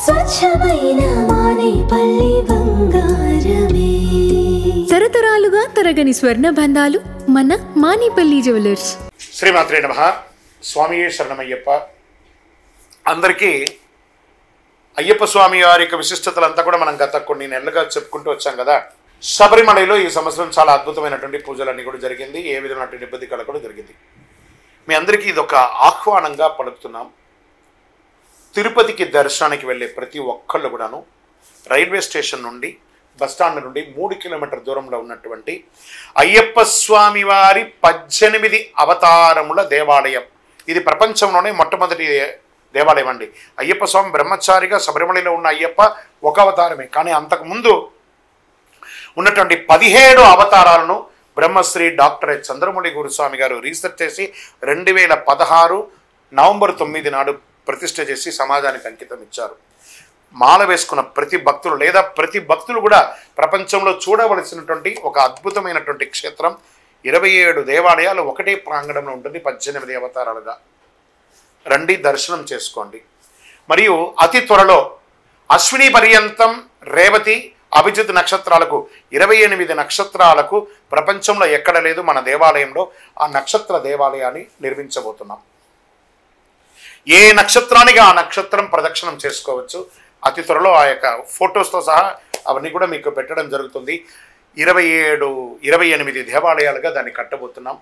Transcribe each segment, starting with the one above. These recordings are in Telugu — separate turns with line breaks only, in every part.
స్వచ్ఛమైన మానేపల్లి బంగారమే. తరతరాలుగా తరగని స్వర్ణ బంధాలు మన మానేపల్లి జ్యువెలర్స్.
శ్రీమాత్రే నమః. స్వామి శరణమయ్యప్ప. అందరికీ అయ్యప్ప స్వామి వారి యొక్క విశిష్టతలంతా కూడా మనం గత కొన్ని నెలలుగా చెప్పుకుంటూ వచ్చాం కదా. శబరిమలలో ఈ సంవత్సరం చాలా అద్భుతమైనటువంటి పూజలన్నీ కూడా జరిగింది. ఏ విధమైనటువంటి ఇబ్బంది కూడా జరిగింది. మీ అందరికీ ఇది ఒక ఆహ్వానంగా పలుకుతున్నాం. తిరుపతికి దర్శనానికి వెళ్ళే ప్రతి ఒక్కళ్ళు కూడాను రైల్వే స్టేషన్ నుండి బస్టాండ్ నుండి 3 కిలోమీటర్ల దూరంలో ఉన్నటువంటి అయ్యప్ప స్వామి వారి 18 అవతారముల దేవాలయం. ఇది ప్రపంచంలోనే మొట్టమొదటి దేవాలయం అండి. అయ్యప్ప స్వామి బ్రహ్మచారిగా శబరిమలలో ఉన్న అయ్యప్ప ఒక అవతారమే. కానీ అంతకుముందు ఉన్నటువంటి 17 అవతారాలను బ్రహ్మశ్రీ డాక్టర్ చంద్రమౌళి గురుస్వామి గారు రీసెర్చ్ చేసి 2016 నవంబర్ 9 నాడు ప్రతిష్ఠ చేసి సమాజానికి అంకితం ఇచ్చారు. మాల వేసుకున్న ప్రతి భక్తులు లేదా ప్రతి భక్తులు కూడా ప్రపంచంలో చూడవలసినటువంటి ఒక అద్భుతమైనటువంటి క్షేత్రం. 27 దేవాలయాలు ఒకటే ప్రాంగణంలో ఉంటుంది, 18 అవతారాలుగా. రండి, దర్శనం చేసుకోండి. మరియు అతి త్వరలో అశ్విని పర్యంతం రేవతి అభిజిత్ నక్షత్రాలకు 28 నక్షత్రాలకు ప్రపంచంలో ఎక్కడ లేదు మన దేవాలయంలో ఆ నక్షత్ర దేవాలయాన్ని నిర్మించబోతున్నాం. ఏ నక్షత్రానికి ఆ నక్షత్రం ప్రదక్షిణం చేసుకోవచ్చు. అతి త్వరలో ఆ యొక్క ఫొటోస్తో సహా అవన్నీ కూడా మీకు పెట్టడం జరుగుతుంది. 28 దేవాలయాలుగా దాన్ని కట్టబోతున్నాం.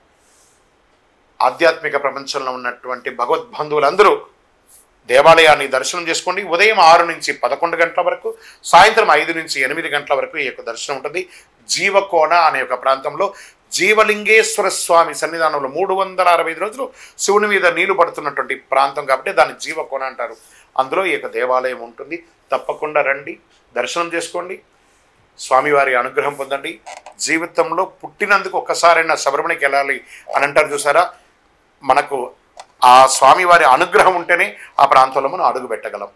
ఆధ్యాత్మిక ప్రపంచంలో ఉన్నటువంటి భగవద్బంధువులందరూ దేవాలయాన్ని దర్శనం చేసుకోండి. ఉదయం 6 నుంచి 11 గంటల వరకు, సాయంత్రం 5 నుంచి 8 గంటల వరకు ఈ యొక్క దర్శనం ఉంటుంది. జీవకోణ అనే ఒక ప్రాంతంలో జీవలింగేశ్వర స్వామి సన్నిధానంలో 365 రోజులు శివుని మీద నీళ్లు పడుతున్నటువంటి ప్రాంతం కాబట్టి దాన్ని జీవకోణ అంటారు. అందులో ఈ యొక్క దేవాలయం ఉంటుంది. తప్పకుండా రండి, దర్శనం చేసుకోండి, స్వామివారి అనుగ్రహం పొందండి. జీవితంలో పుట్టినందుకు ఒక్కసారైనా శబరిమలకి వెళ్ళాలి అని అంటారు చూసారా. మనకు ఆ స్వామివారి అనుగ్రహం ఉంటేనే ఆ ప్రాంతంలో మనం అడుగు పెట్టగలం.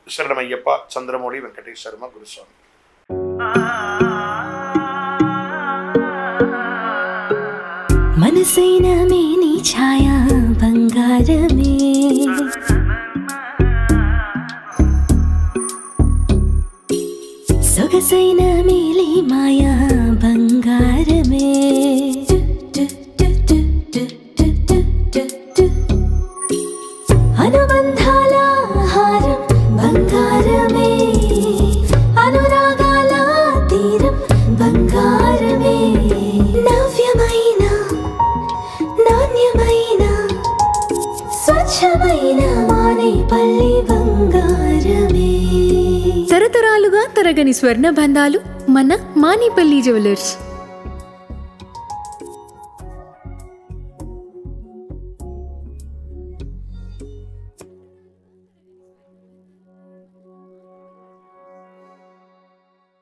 శరణమయ్యప్ప. చంద్రమౌళి వెంకటేశ్వర శర్మ గురుస్వామి.
మనసైన మేని ఛాయా బంగారమే, సొగసైన మేలి మాయా బంగారమే, అనుబంధాల హారం బంగారమే, అనురాగాల తీరం బంగారమే, నవ్యమైన నాణ్యమైన స్వచ్ఛమైన మానేపల్లి బంగారమే.
తరతరాలుగా తరగని స్వర్ణ బంధాలు మన మానేపల్లి జ్యువెలర్స్.